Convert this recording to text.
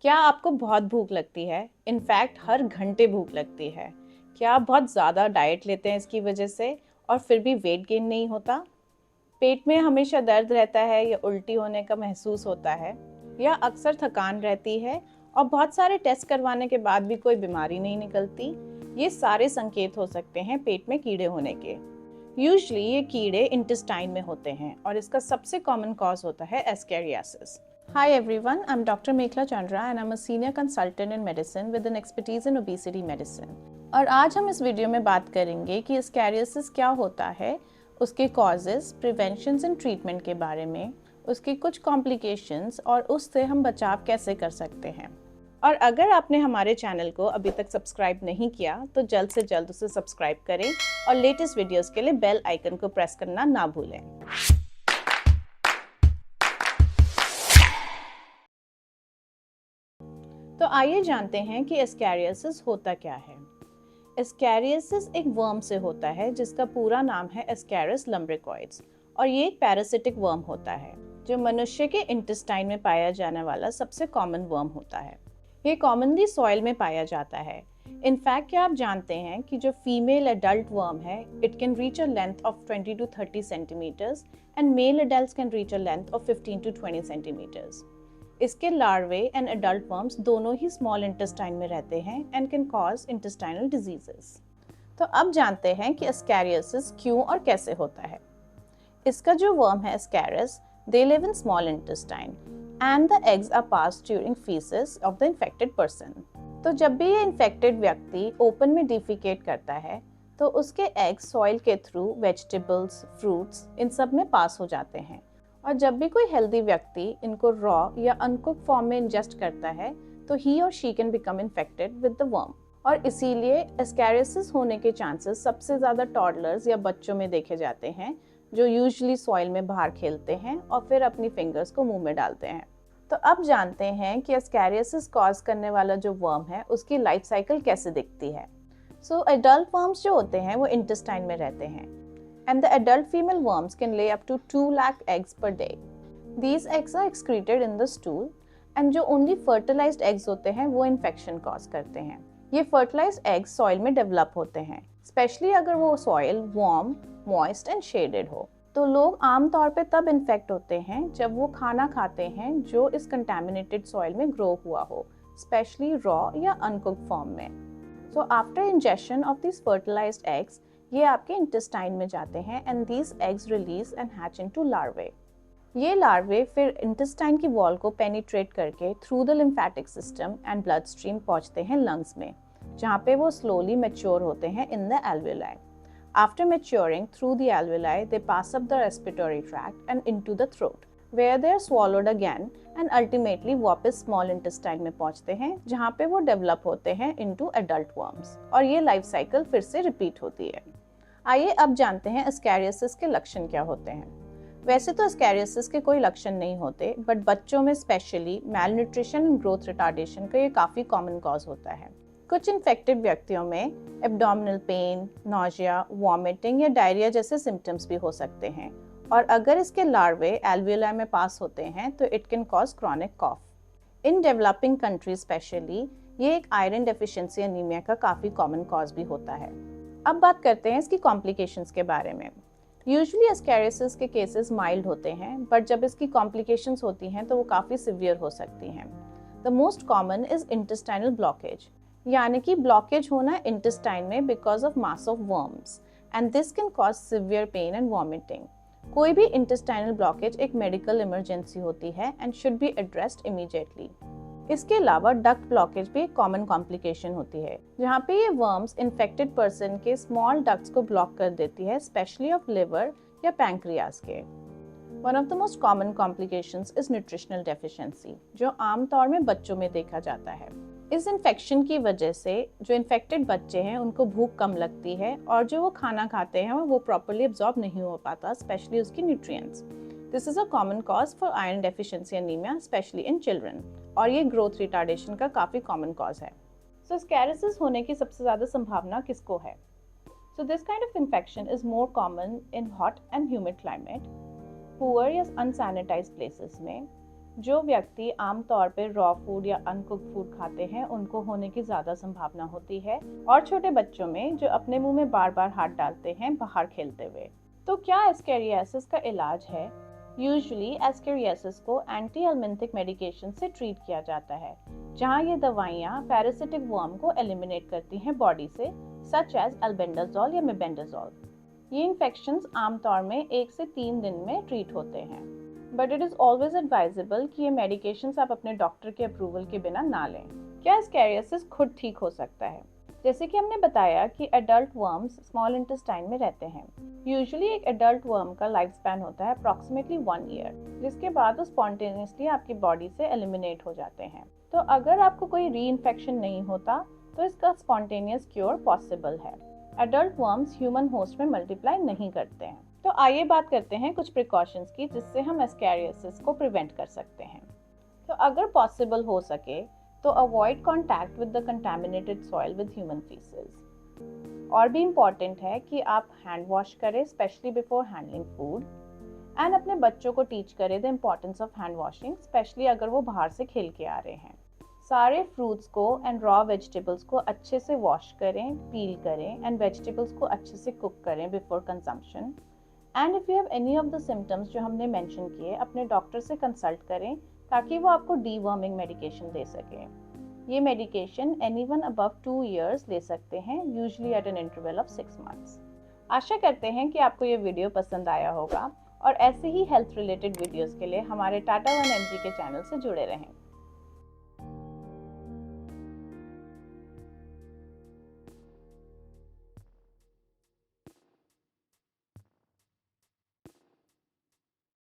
क्या आपको बहुत भूख लगती है? इनफैक्ट हर घंटे भूख लगती है। क्या आप बहुत ज़्यादा डाइट लेते हैं इसकी वजह से और फिर भी वेट गेन नहीं होता? पेट में हमेशा दर्द रहता है या उल्टी होने का महसूस होता है, या अक्सर थकान रहती है और बहुत सारे टेस्ट करवाने के बाद भी कोई बीमारी नहीं निकलती? ये सारे संकेत हो सकते हैं पेट में कीड़े होने के। यूजुअली ये कीड़े इंटेस्टाइन में होते हैं और इसका सबसे कॉमन कॉज होता है ascariasis. Hi everyone, I'm Dr. Mekhla Chandra and I'm a senior consultant in medicine with an expertise in obesity medicine. और आज हम इस वीडियो में बात करेंगे कि एस्केरियासिस क्या होता है, उसके कॉजेस, प्रिवेंशंस एंड ट्रीटमेंट के बारे में, उसकी कुछ कॉम्प्लिकेशंस और उससे हम बचाव कैसे कर सकते हैं। और अगर आपने हमारे चैनल को अभी तक सब्सक्राइब नहीं किया तो जल्द से जल्द उसे सब्सक्राइब करें और लेटेस्ट वीडियोस के लिए बेल आइकन को प्रेस करना ना भूलें। तो आइए जानते हैं कि एस्केरियासिस होता क्या है। एस्केरियासिस एक वर्म से होता है जिसका पूरा नाम है एस्केरिस लम्ब्रिकॉइड्स और ये एक पैरासिटिक वर्म होता है जो मनुष्य के इंटेस्टाइन में पाया जाने वाला सबसे कॉमन वर्म होता है। ये कॉमनली सॉइल में पाया जाता है। इनफैक्ट क्या आप जानते हैं कि जो फीमेल एडल्ट वर्म है, it can reach a length of 20 to 30 centimetres and male adults can reach a length of 15 to 20 centimetres. इसके लार्वे एंड एडल्ट वर्म्स दोनों ही स्मॉल इंटेस्टाइन में रहते हैं and can cause intestinal diseases. तो अब जानते हैं कि एस्केरियासिस क्यों और कैसे होता है। इसका जो वर्म है Ascaris, they live in small intestine and the eggs are passed during faeces of the infected person. तो जब भी ये इन्फेक्टेड व्यक्ति ओपन में डिफिकेट करता है तो उसके एग्स सॉइल के थ्रू वेजिटेबल्स, फ्रूट्स इन सब में पास हो जाते हैं। और जब भी कोई हेल्दी व्यक्ति इनको रॉ या अनकुक फॉर्म में इंजेस्ट करता है तो ही और she can become infected with the worm. और इसीलिए एस्केरियासिस होने के चांसेस सबसे ज़्यादा टॉडलर्स या बच्चों में देखे जाते हैं जो यूजुअली सॉइल में बाहर खेलते हैं और फिर अपनी फिंगर्स को मुंह में डालते हैं। तो अब जानते हैं कि एस्केरियासिस कॉज करने वाला जो वर्म है उसकी लाइफ साइकिल कैसे दिखती है। सो एडल्ट वर्म्स जो होते हैं वो इंटेस्टाइन में रहते हैं and the adult female worms can lay up to 2 lakh eggs per day. These eggs are excreted in the stool and जो only fertilized eggs होते हैं वो infection cause करते हैं। ये fertilized eggs soil में develop होते हैं, especially अगर वो soil warm, moist and shaded हो। तो लोग आमतौर पे तब इन्फेक्ट होते हैं जब वो खाना खाते हैं जो इस कंटेमिनेटेड सॉइल में ग्रो हुआ हो, स्पेशली रॉ या अनकुक्ड फॉर्म में। So after injection of this fertilized eggs ये आपके इंटेस्टाइन में जाते हैं and these eggs release and hatch into larvae. ये लार्वे फिर इंटेस्टाइन की वॉल को पेनिट्रेट करके through the lymphatic system and blood stream पहुंचते हैं लंग्स में, जहाँ पे वो स्लोली मैच्योर होते हैं in the alveoli. After maturing through the alveoli they pass up the respiratory tract and into the throat where they are swallowed again and ultimately वापस small intestine में पहुंचते हैं जहाँ पे वो डेवलप होते हैं इनटू एडल्ट वर्म्स और ये लाइफ साइकिल फिर से रिपीट होती है। आइए अब जानते हैं एस्केरियासिस के लक्षण क्या होते हैं। वैसे तो एस्केरियासिस के कोई लक्षण नहीं होते, बट बच्चों में specially malnutrition and growth retardation का ये काफ़ी कॉमन कॉज होता है। कुछ इन्फेक्टेड व्यक्तियों में एब्डोमिनल पेन, नोजिया, वॉमिटिंग या डायरिया जैसे सिम्टम्स भी हो सकते हैं और अगर इसके लार्वे एल्वियोलाई में पास होते हैं तो it can cause chronic cough. In developing countries specially ये एक आयरन डेफिशिएंसी एनीमिया का काफ़ी कॉमन कॉज भी होता है। अब बात करते हैं इसकी कॉम्प्लिकेशंस के बारे में। यूजुअली एस्केरियासिस के केसेस माइल्ड होते हैं, बट जब इसकी कॉम्प्लिकेशंस होती हैं तो वो काफ़ी सिवियर हो सकती हैं। The most common is intestinal blockage, यानी कि ब्लॉकेज होना इंटेस्टाइन में because of mass of worms and this can cause severe pain and vomiting. कोई भी इंटेस्टाइनल ब्लॉकेज एक मेडिकल इमरजेंसी होती है and should be addressed immediately. इसके अलावा डक्ट ब्लॉकेज भी एक कॉमन कॉम्प्लिकेशन होती है, जहाँ पे ये वर्म्स इन्फेक्टेड पर्सन के स्मॉल डक्ट्स को ब्लॉक कर देती है, स्पेशली ऑफ लिवर या पैंक्रियास के। One of the most common complications is nutritional deficiency, जो आमतौर में बच्चों में देखा जाता है। इस इन्फेक्शन की वजह से जो इन्फेक्टेड बच्चे हैं उनको भूख कम लगती है और जो वो खाना खाते हैं वो प्रॉपर्ली एब्जॉर्ब नहीं हो पाता, स्पेशली उसकी nutrients. This is a common cause for iron deficiency anaemia, specially in children, और ये ग्रोथ रिटार्डेशन का काफ़ी कॉमन कॉज है। सो एस्केरियासिस होने की सबसे ज़्यादा संभावना किसको है? So this kind of infection is more common in hot and humid climate, poor या अनसैनिटाइज्ड प्लेसेस में, जो व्यक्ति आमतौर पर रॉ फूड या अनकुक्ड फूड खाते हैं उनको होने की ज़्यादा संभावना होती है, और छोटे बच्चों में जो अपने मुंह में बार बार हाथ डालते हैं बाहर खेलते हुए। तो क्या एस्केरियासिस का इलाज है? यूजुअली एस्केरियासिस को एंटी एल्मेंथिक मेडिकेशन से ट्रीट किया जाता है, जहां ये दवाइयां पैरासिटिक वर्म को एलिमिनेट करती हैं बॉडी से, सच एज अल्बेंडाजोल या मेबेंडाजोल। ये इन्फेक्शंस आमतौर में 1 से 3 दिन में ट्रीट होते हैं, but it is always advisable कि ये मेडिकेशंस आप अपने डॉक्टर के अप्रूवल के बिना ना लें। क्या एस्केरियासिस खुद ठीक हो सकता है? जैसे कि हमने बताया कि एडल्ट वर्म्स स्मॉल इंटेस्टाइन में रहते हैं। यूजुअली एक एडल्ट वर्म का लाइफ स्पैन होता है अप्रॉक्सीमेटली 1 ईयर, जिसके बाद वो स्पॉन्टेनियसली आपकी बॉडी से एलिमिनेट हो जाते हैं। तो अगर आपको कोई री इन्फेक्शन नहीं होता तो इसका स्पॉन्टेनियस क्योर पॉसिबल है। एडल्ट वर्म्स ह्यूमन होस्ट में मल्टीप्लाई नहीं करते हैं। तो आइए बात करते हैं कुछ प्रिकॉशंस की जिससे हम एस्केरियासिस को प्रिवेंट कर सकते हैं। तो अगर पॉसिबल हो सके तो avoid contact with the contaminated soil with human faeces. और भी इम्पॉर्टेंट है कि आप हैंड वॉश करें, specially before handling food, and अपने बच्चों को टीच करें the importance of hand washing, specially अगर वो बाहर से खेल के आ रहे हैं। सारे फ्रूट्स को एंड रॉ वेजिटेबल्स को अच्छे से वॉश करें, पील करें, एंड वेजिटेबल्स को अच्छे से कुक करें before consumption. And if you have any of the symptoms जो हमने मेंशन किए, अपने डॉक्टर से कंसल्ट करें ताकि वो आपको डीवर्मिंग मेडिकेशन दे सके। ये मेडिकेशन एनीवन अबव 2 इयर्स ले सकते हैं, usually at an interval of 6 months. आशा करते हैं कि आपको ये वीडियो पसंद आया होगा और ऐसे ही हेल्थ रिलेटेड वीडियोस के लिए हमारे टाटा 1mg के चैनल से जुड़े रहें।